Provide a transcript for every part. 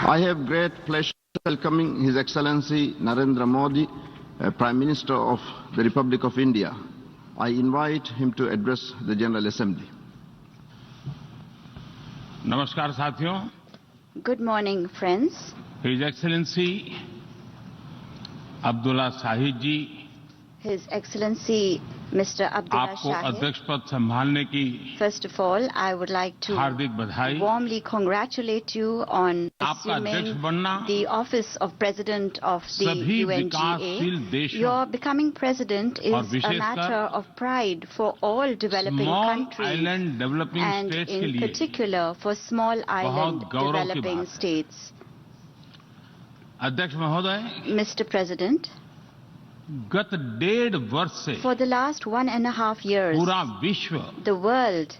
I have great pleasure welcoming His Excellency Narendra Modi, Prime Minister of the Republic of India. I invite him to address the General Assembly. नमस्कार साथियों. Good morning, friends. His Excellency Abdulla Shahid जी, His Excellency Mr. Abdullah आपको Shahid. अध्यक्ष पद संभालने की First of all, I would like to हार्दिक बधाई. warmly congratulate you on आपका अध्यक्ष assuming बनना the office of President of the सभी विकासशील UNGA. देशों Your becoming President और is a विशेषकर matter of pride for all developing small countries island developing and states के in लिए particular for small island गौरव की developing बात है. states. अध्यक्ष महोदय, Mr. President, गत 1.5 वर्ष से for the last 1.5 years, पूरा विश्व the world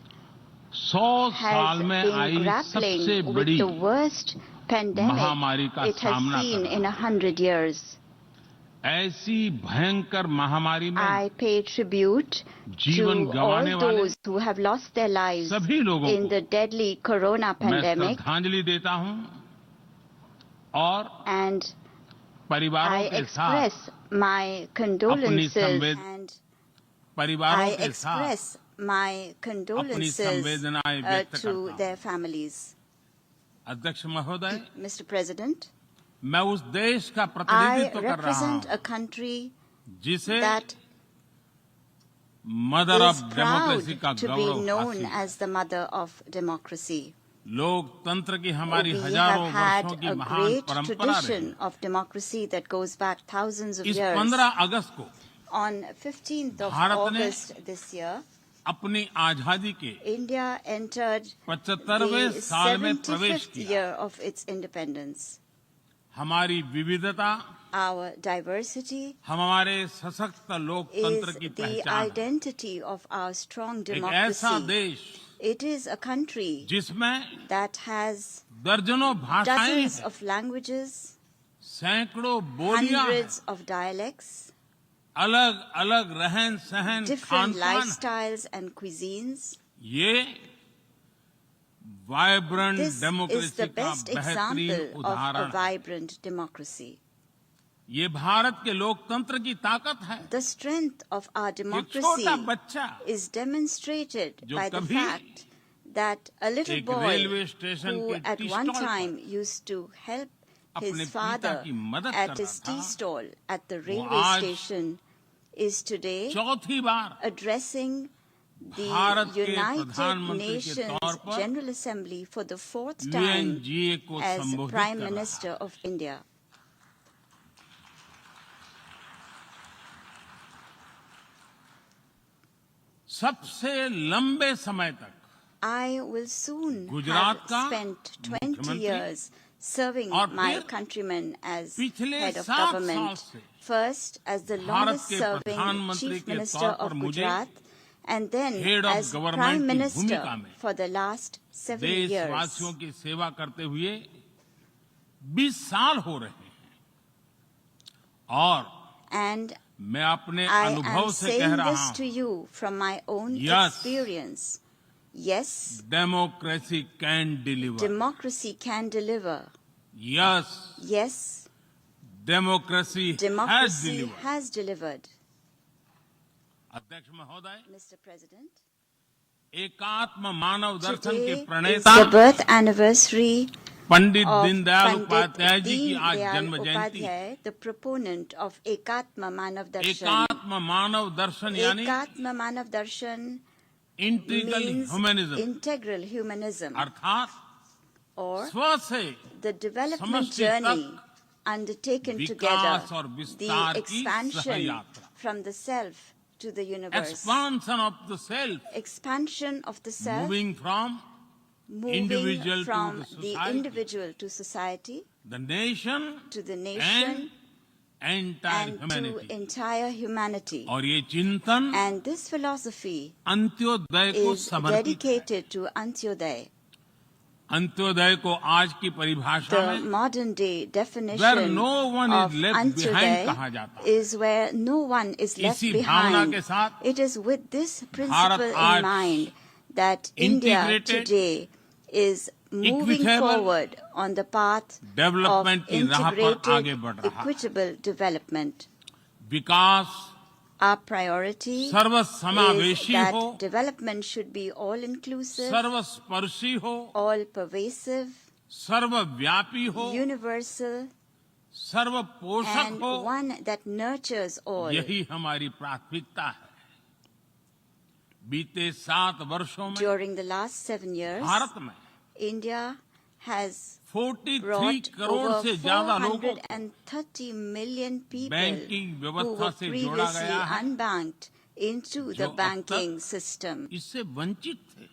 100 साल has में been आई grappling सबसे with बड़ी the worst महामारी pandemic का it has सामना seen कर in रहा है. 100 years. ऐसी भयंकर महामारी में I pay tribute जीवन to गंवाने all वाले those who have lost their lives सभी लोगों in को the deadly corona मैं pandemic, श्रद्धांजलि देता हूं और and परिवारों I के साथ express my condolences and परिवारों I के साथ express my अपनी condolences संवेदनाएं व्यक्त करता to हूं. their families. अध्यक्ष महोदय, Mr. President, मैं उस देश का I प्रतिनिधित्व कर रहा represent a हूं country जिसे that mother is of democracy का proud to be Gaurav known हासिल. as the mother of democracy. लोकतंत्र की हमारी We have हजारों had वर्षों की a महान great परंपरा रही. tradition of democracy that goes back thousands of इस years. 15 अगस्त को On 15th of भारत ने August this year, अपनी आजादी के India entered 75वें the साल में प्रवेश 75th किया. year of its independence. हमारी विविधता Our diversity हमारे सशक्त लोकतंत्र is की the पहचान है. identity of our strong एक ऐसा democracy. देश It is a country जिसमें that has दर्जनों भाषाएं dozens हैं, of languages, सैकड़ों बोलियां हैं, hundreds of dialects, अलग अलग रहन सहन different खान पान. lifestyles and cuisines. ये vibrant This is democracy the का best बेहतरीन example of a उदाहरण है. vibrant democracy. ये भारत के लोकतंत्र की ताकत है. The strength of our एक democracy छोटा बच्चा is demonstrated जो by the कभी fact that a little एक boy रेलवे स्टेशन who के at टी one स्टॉल पर time used to help अपने his पिता father की मदद at कर his रहा tea था, stall at the वो railway आज station is today चौथी बार addressing the भारत के United प्रधानमंत्री के Nations तौर पर General Assembly for the fourth time UNGA को as संबोधित Prime कर रहा है. Minister of India. सबसे लंबे समय तक I will soon Gujarat have का spent 20 मुख्यमंत्री years serving और my फिर countrymen as पिछले head of 7 साल government. से First as the Bharat longest के serving प्रधानमंत्री Chief के Minister तौर पर of मुझे Gujarat and then Head of as Government Prime की Minister भूमिका में for the last 7 years. देशवासियों की सेवा करते हुए 20 साल हो रहे हैं और And मैं अपने I अनुभव am से कह saying रहा this to हूं, you from my own Yes. experience. Yes, democracy can deliver. democracy can deliver. Yes, Yes, democracy has democracy deliver. has delivered. अध्यक्ष महोदय, Mr. President, एकात्म मानव दर्शन today के is प्रणेता the birth anniversary Pandit of Deendayal Pandit Upadhyay ji की Deen आज Dayal जन्म जयंती. Upadhyay, the proponent of Ekatma Manav Darshan. एकात्म मानव दर्शन यानी Ekatma Manav Darshan integral means humanism, integral humanism, अर्थात or स्व से the development समष्टि journey तक undertaken विकास together, और the विस्तार की expansion सहयात्रा. from the self to the universe, expansion of the self, expansion of the self, moving from moving individual to from the the society. individual to society, the nation to the nation, and entire and to humanity. entire humanity. और ये चिंतन And this philosophy Antyodaya को is समर्पित है. dedicated to Antyodaya. Antyodaya को आज की परिभाषा The में modern day where definition no one is of left behind Antyodaya कहा जाता है. is where no one is left इसी भावना behind. के साथ It is with this principle आज in mind that India integrated, today is moving Equitable forward on the path of development की राह पर आगे integrated, बढ़ रहा है। equitable development. Vikas Our priority is सर्वसमावेशी that हो, development should be all-inclusive, सर्वस्पर्शी हो, all-pervasive, सर्वव्यापी हो, universal, सर्वपोषक and हो। one that nurtures all. यही हमारी प्राथमिकता है। बीते 7 वर्षों में During the last 7 years, Bharat में India has 43 brought crore over से ज्यादा लोगों को 430 million people बैंकिंग who व्यवस्था were से जोड़ा previously गया है, unbanked into जो the अब banking तक system. इससे वंचित थे।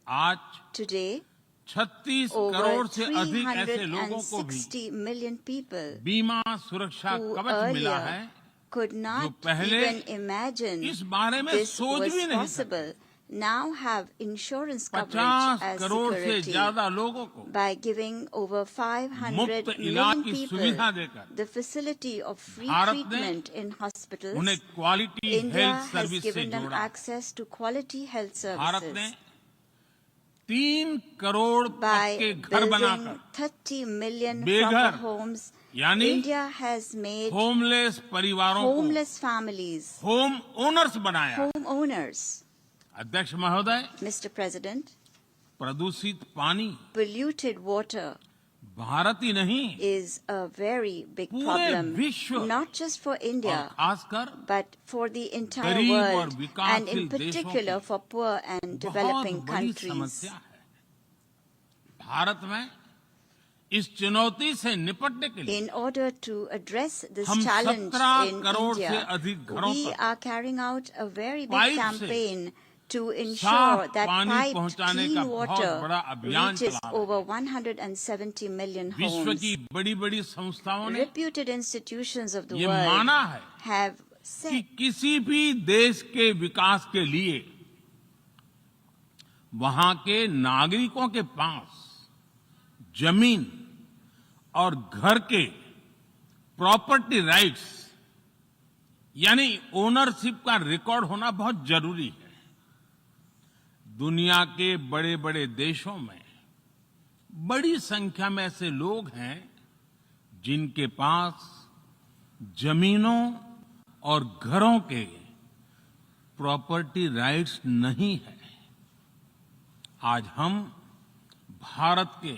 आज Today, 36 over करोड़ से अधिक ऐसे लोगों को भी 360 million people बीमा सुरक्षा who कवच मिला है, earlier could not पहले even imagine इस बारे में this सोच was भी नहीं possible, now have insurance coverage 50 as crore से security ज्यादा लोगों को by giving over 500 मुफ्त इलाज million की people सुविधा देकर the facility of free Bharat ने treatment in hospitals. उन्हें quality India health has service से given them जोड़ा। access to quality health Bharat ने services 3 करोड़ by पक्के घर building बनाकर 30 million बेघर, proper homes. यानी India has made होमलेस परिवारों को homeless families होम ओनर्स बनाया। homeowners. अध्यक्ष महोदय, Mr. President, प्रदूषित पानी polluted water भारत ही नहीं is a very big पूरे problem, विश्व not just for और India, खासकर but for the entire गरीब और world, and विकासशील in देशों particular की for poor and बहुत developing बड़ी countries. समस्या है। भारत में इस चुनौती से निपटने के लिए In order to address this हम challenge 17 in करोड़ से India, अधिक घरों we तक are carrying out a very big pipe से campaign to ensure साफ that पानी piped पहुंचाने का clean बहुत water बड़ा अभियान reaches चला रहे हैं। over 170 million विश्व homes. की बड़ी-बड़ी संस्थाओं ने Reputed institutions of the ये world माना है have कि said किसी भी देश के विकास के लिए वहां के नागरिकों के पास जमीन और घर के प्रॉपर्टी राइट्स यानी ओनरशिप का रिकॉर्ड होना बहुत जरूरी है। दुनिया के बड़े-बड़े देशों में बड़ी संख्या में ऐसे लोग हैं जिनके पास जमीनों और घरों के प्रॉपर्टी राइट्स नहीं है। आज हम भारत के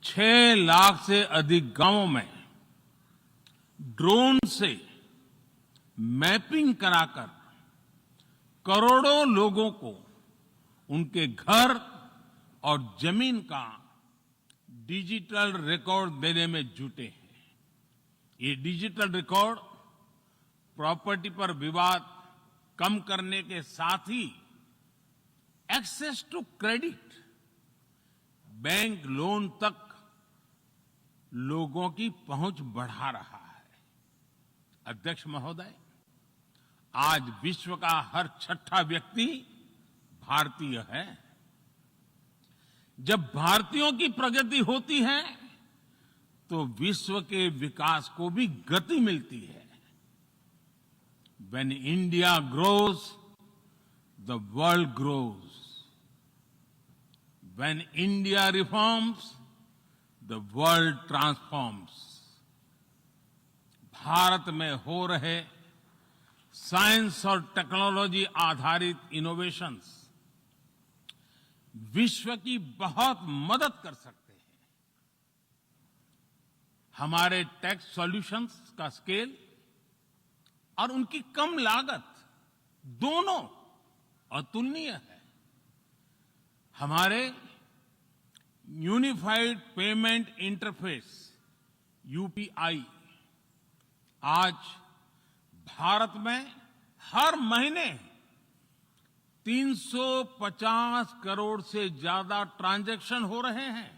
6 लाख से अधिक गांवों में ड्रोन से मैपिंग कराकर करोड़ों लोगों को उनके घर और जमीन का डिजिटल रिकॉर्ड देने में जुटे हैं। ये डिजिटल रिकॉर्ड प्रॉपर्टी पर विवाद कम करने के साथ ही access to credit, bank loan तक लोगों की पहुंच बढ़ा रहा है। अध्यक्ष महोदय, आज विश्व का हर 6ठा व्यक्ति भारतीय है। जब भारतीयों की प्रगति होती है तो विश्व के विकास को भी गति मिलती है। When India grows, the world grows. When India reforms, the world transforms. Bharat में हो रहे साइंस और टेक्नोलॉजी आधारित इनोवेशंस विश्व की बहुत मदद कर सकते हैं। हमारे टेक सॉल्यूशंस का स्केल और उनकी कम लागत दोनों अतुलनीय है। हमारे यूनिफाइड पेमेंट इंटरफेस यूपीआई आज भारत में हर महीने 350 करोड़ से ज्यादा ट्रांजैक्शन हो रहे हैं।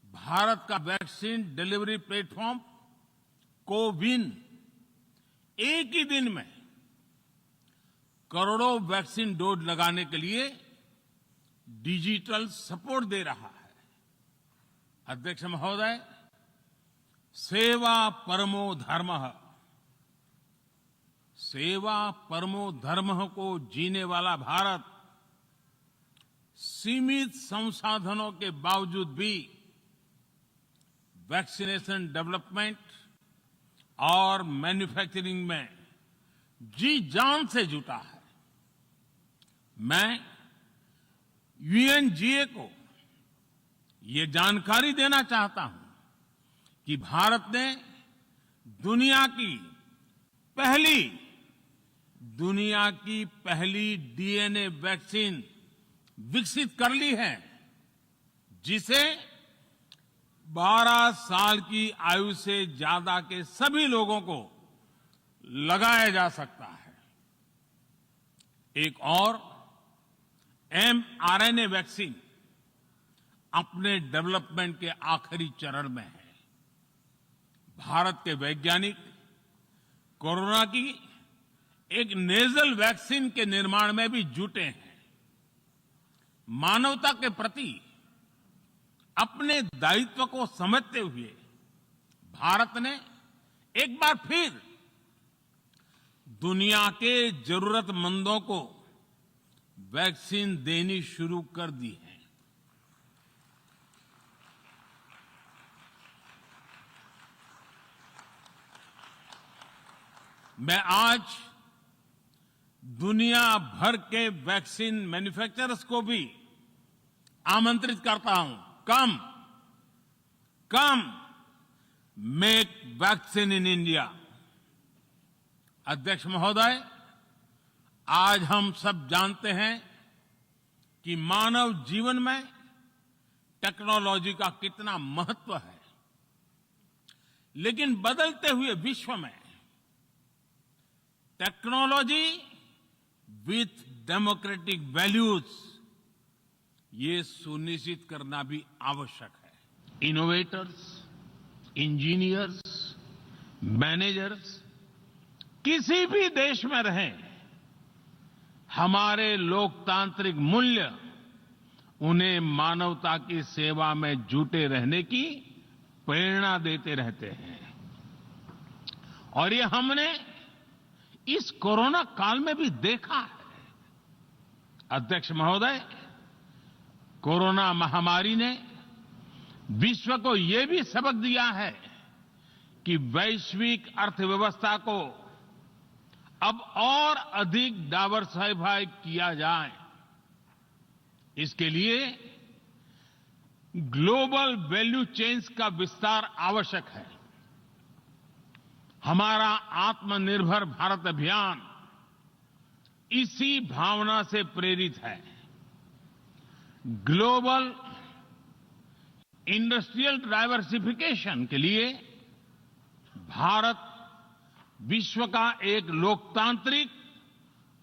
भारत का वैक्सीन डिलीवरी प्लेटफॉर्म कोविन एक ही दिन में करोड़ों वैक्सीन डोज लगाने के लिए डिजिटल सपोर्ट दे रहा है। अध्यक्ष महोदय, सेवा परमो धर्मः, सेवा परमो धर्मः को जीने वाला भारत सीमित संसाधनों के बावजूद भी वैक्सीनेशन डेवलपमेंट और मैन्युफैक्चरिंग में जी जान से जुटा है। मैं यूएनजीए को ये जानकारी देना चाहता हूं कि भारत ने दुनिया की पहली डीएनए वैक्सीन विकसित कर ली है, जिसे 12 साल की आयु से ज्यादा के सभी लोगों को लगाया जा सकता है। एक और mRNA वैक्सीन अपने डेवलपमेंट के आखिरी चरण में है। भारत के वैज्ञानिक कोरोना की एक नेजल वैक्सीन के निर्माण में भी जुटे हैं। मानवता के प्रति अपने दायित्व को समझते हुए भारत ने एक बार फिर दुनिया के जरूरतमंदों को वैक्सीन देनी शुरू कर दी है। मैं आज दुनिया भर के वैक्सीन मैन्युफैक्चरर्स को भी आमंत्रित करता हूं, कम मेक वैक्सीन इन इंडिया। अध्यक्ष महोदय, आज हम सब जानते हैं कि मानव जीवन में टेक्नोलॉजी का कितना महत्व है, लेकिन बदलते हुए विश्व में टेक्नोलॉजी विथ डेमोक्रेटिक वैल्यूज, ये सुनिश्चित करना भी आवश्यक है। इनोवेटर्स, इंजीनियर्स, मैनेजर्स किसी भी देश में रहें, हमारे लोकतांत्रिक मूल्य उन्हें मानवता की सेवा में जुटे रहने की प्रेरणा देते रहते हैं। और ये हमने इस कोरोना काल में भी देखा है। अध्यक्ष महोदय, कोरोना महामारी ने विश्व को ये भी सबक दिया है कि वैश्विक अर्थव्यवस्था को अब और अधिक डाइवर्सिफाई किया जाए। इसके लिए ग्लोबल वैल्यू चेन्स का विस्तार आवश्यक है। हमारा आत्मनिर्भर भारत अभियान इसी भावना से प्रेरित है। ग्लोबल इंडस्ट्रियल डाइवर्सिफिकेशन के लिए भारत विश्व का एक लोकतांत्रिक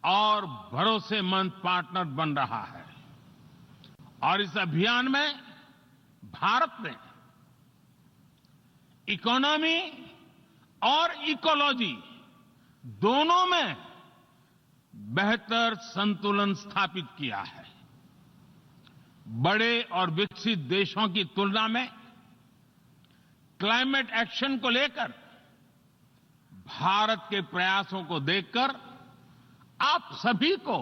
और भरोसेमंद पार्टनर बन रहा है। और इस अभियान में भारत ने इकोनॉमी और इकोलॉजी दोनों में बेहतर संतुलन स्थापित किया है। बड़े और विकसित देशों की तुलना में क्लाइमेट एक्शन को लेकर भारत के प्रयासों को देखकर आप सभी को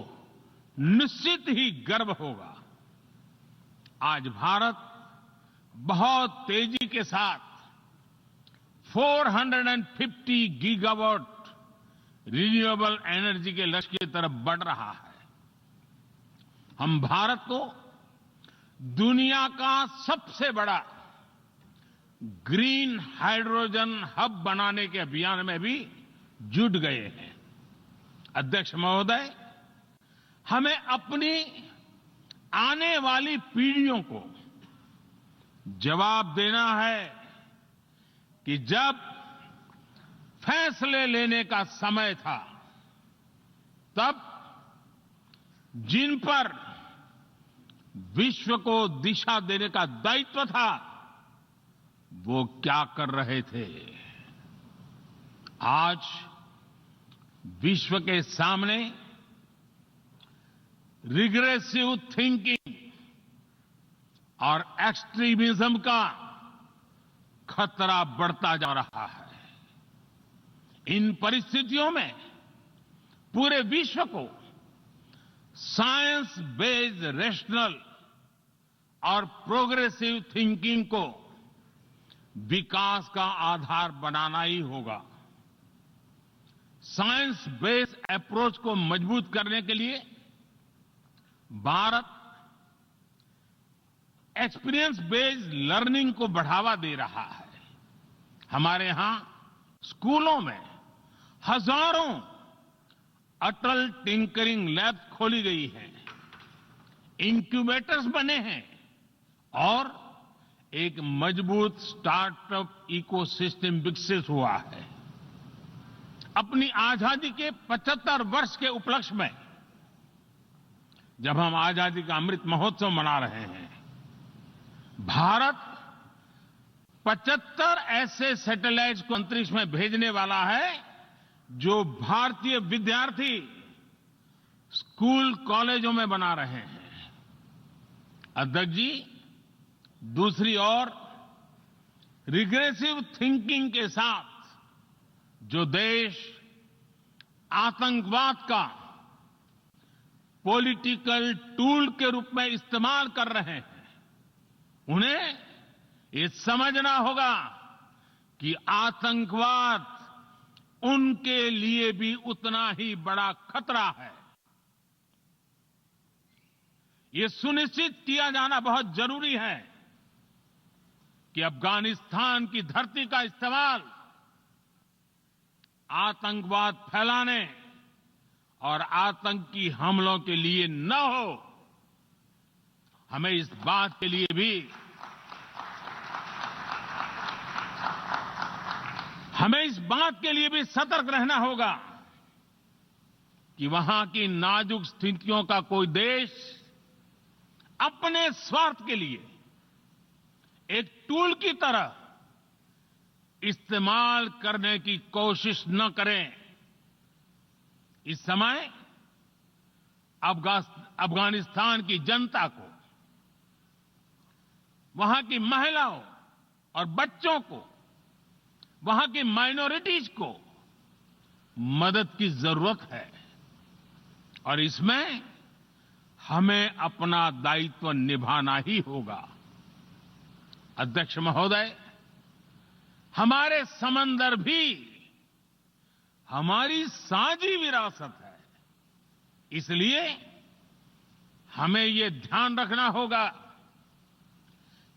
निश्चित ही गर्व होगा। आज भारत बहुत तेजी के साथ 450 गीगावाट रिन्यूएबल एनर्जी के लक्ष्य की तरफ बढ़ रहा है। हम भारत को दुनिया का सबसे बड़ा ग्रीन हाइड्रोजन हब बनाने के अभियान में भी जुट गए हैं। अध्यक्ष महोदय, हमें अपनी आने वाली पीढ़ियों को जवाब देना है कि जब फैसले लेने का समय था, तब जिन पर विश्व को दिशा देने का दायित्व था, वो क्या कर रहे थे। आज विश्व के सामने रिग्रेसिव थिंकिंग और एक्सट्रीमिज्म का खतरा बढ़ता जा रहा है। इन परिस्थितियों में पूरे विश्व को साइंस बेस्ड रेशनल और प्रोग्रेसिव थिंकिंग को विकास का आधार बनाना ही होगा। साइंस बेस्ड अप्रोच को मजबूत करने के लिए भारत एक्सपीरियंस बेस्ड लर्निंग को बढ़ावा दे रहा है। हमारे यहां स्कूलों में हजारों अटल टिंकरिंग लैब खोली गई हैं, इंक्यूबेटर्स बने हैं और एक मजबूत स्टार्टअप इकोसिस्टम विकसित हुआ है। अपनी आजादी के 75 वर्ष के उपलक्ष्य में जब हम आजादी का अमृत महोत्सव मना रहे हैं, भारत 75 ऐसे सैटेलाइट्स को अंतरिक्ष में भेजने वाला है जो भारतीय विद्यार्थी स्कूल कॉलेजों में बना रहे हैं। अध्यक्ष जी, दूसरी ओर रिग्रेसिव थिंकिंग के साथ जो देश आतंकवाद का पॉलिटिकल टूल के रूप में इस्तेमाल कर रहे हैं, उन्हें ये समझना होगा कि आतंकवाद उनके लिए भी उतना ही बड़ा खतरा है। ये सुनिश्चित किया जाना बहुत जरूरी है कि अफगानिस्तान की धरती का इस्तेमाल आतंकवाद फैलाने और आतंकी हमलों के लिए न हो। हमें इस बात के लिए भी सतर्क रहना होगा कि वहां की नाजुक स्थितियों का कोई देश अपने स्वार्थ के लिए एक टूल की तरह इस्तेमाल करने की कोशिश न करें। इस समय अफगानिस्तान की जनता को, वहां की महिलाओं और बच्चों को, वहां की माइनॉरिटीज को मदद की जरूरत है और इसमें हमें अपना दायित्व निभाना ही होगा। अध्यक्ष महोदय, हमारे समंदर भी हमारी साझी विरासत है, इसलिए हमें ये ध्यान रखना होगा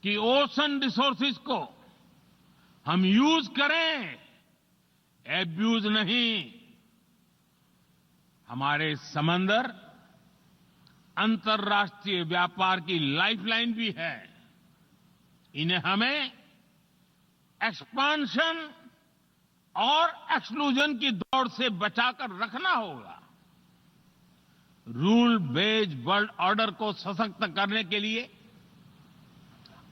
कि ओशन रिसोर्सेज को हम यूज करें, एब्यूज नहीं। हमारे समंदर अंतर्राष्ट्रीय व्यापार की लाइफलाइन भी है। इन्हें हमें एक्सपांशन और एक्सक्लूजन की दौड़ से बचाकर रखना होगा। रूल बेस्ड वर्ल्ड ऑर्डर को सशक्त करने के लिए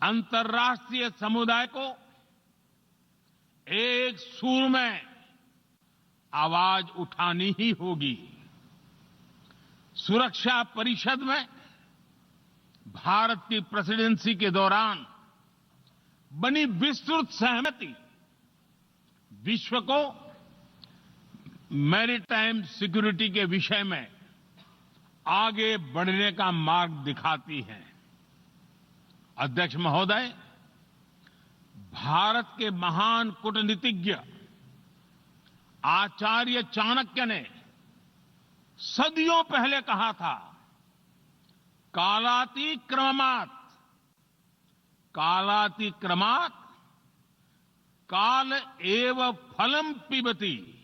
अंतर्राष्ट्रीय समुदाय को एक सुर में आवाज उठानी ही होगी। सुरक्षा परिषद में भारत की प्रेसिडेंसी के दौरान बनी विस्तृत सहमति विश्व को मैरीटाइम सिक्योरिटी के विषय में आगे बढ़ने का मार्ग दिखाती है। अध्यक्ष महोदय, भारत के महान कूटनीतिज्ञ आचार्य चाणक्य ने सदियों पहले कहा था, कालातिक्रमणात् काल एव फलम पिबति।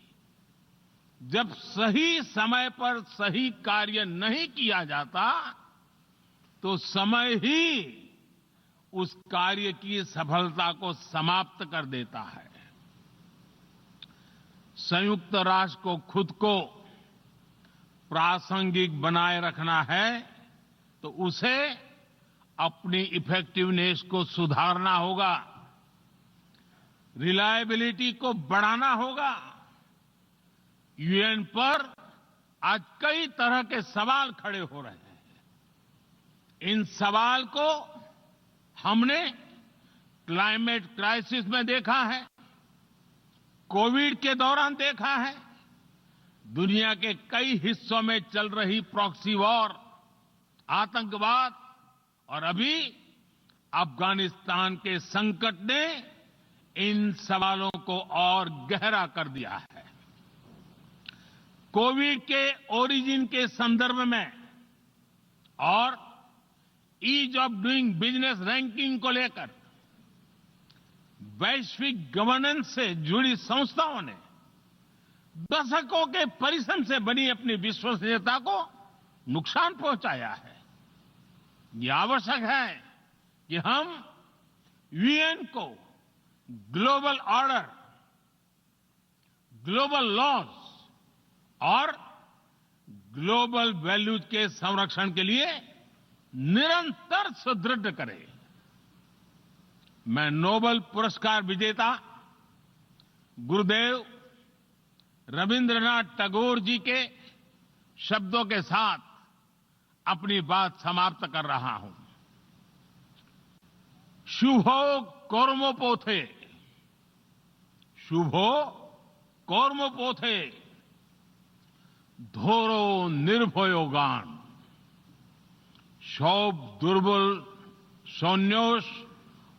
जब सही समय पर सही कार्य नहीं किया जाता तो समय ही उस कार्य की सफलता को समाप्त कर देता है। संयुक्त राष्ट्र को खुद को प्रासंगिक बनाए रखना है तो उसे अपनी इफेक्टिवनेस को सुधारना होगा, रिलायबिलिटी को बढ़ाना होगा। यूएन पर आज कई तरह के सवाल खड़े हो रहे हैं। इन सवाल को हमने क्लाइमेट क्राइसिस में देखा है, कोविड के दौरान देखा है, दुनिया के कई हिस्सों में चल रही प्रॉक्सी वॉर, आतंकवाद और अभी अफगानिस्तान के संकट ने इन सवालों को और गहरा कर दिया है। कोविड के ओरिजिन के संदर्भ में और ease of doing business ranking को लेकर वैश्विक गवर्नेंस से जुड़ी संस्थाओं ने दशकों के परिश्रम से बनी अपनी विश्वसनीयता को नुकसान पहुंचाया है। ये आवश्यक है कि हम यूएन को ग्लोबल ऑर्डर, ग्लोबल लॉज और ग्लोबल वैल्यूज के संरक्षण के लिए निरंतर सुदृढ़ करें। मैं नोबेल पुरस्कार विजेता गुरुदेव रविंद्रनाथ टैगोर जी के शब्दों के साथ अपनी बात समाप्त कर रहा हूं। शुभो कर्मोपोथे, शुभो कर्मोपोथे, धोरो निर्भयोगान, सौब दुर्बल सौन्योष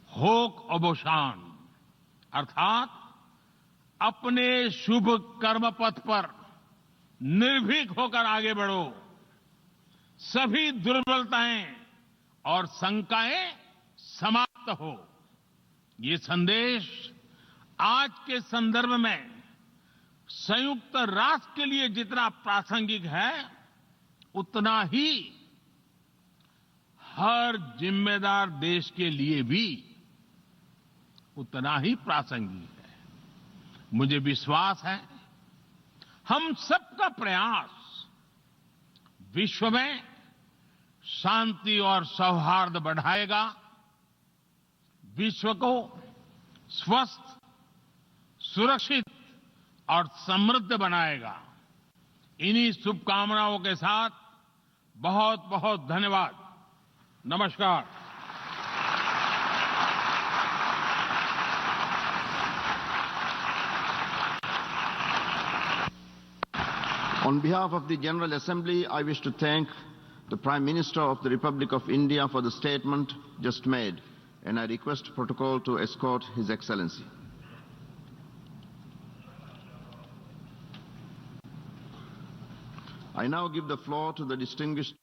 होक अवसान। अर्थात अपने शुभ कर्म पथ पर निर्भीक होकर आगे बढ़ो, सभी दुर्बलताएं और शंकाएं समाप्त हो। ये संदेश आज के संदर्भ में संयुक्त राष्ट्र के लिए जितना प्रासंगिक है, उतना ही हर जिम्मेदार देश के लिए भी उतना ही प्रासंगिक है। मुझे विश्वास है हम सबका प्रयास विश्व में शांति और सौहार्द बढ़ाएगा, विश्व को स्वस्थ, सुरक्षित और समृद्ध बनाएगा। इन्हीं शुभकामनाओं के साथ बहुत बहुत धन्यवाद। नमस्कार। On behalf of the General Assembly, I wish to thank the Prime Minister of the Republic of India for the statement just made, and I request protocol to escort His Excellency. I now give the floor to the distinguished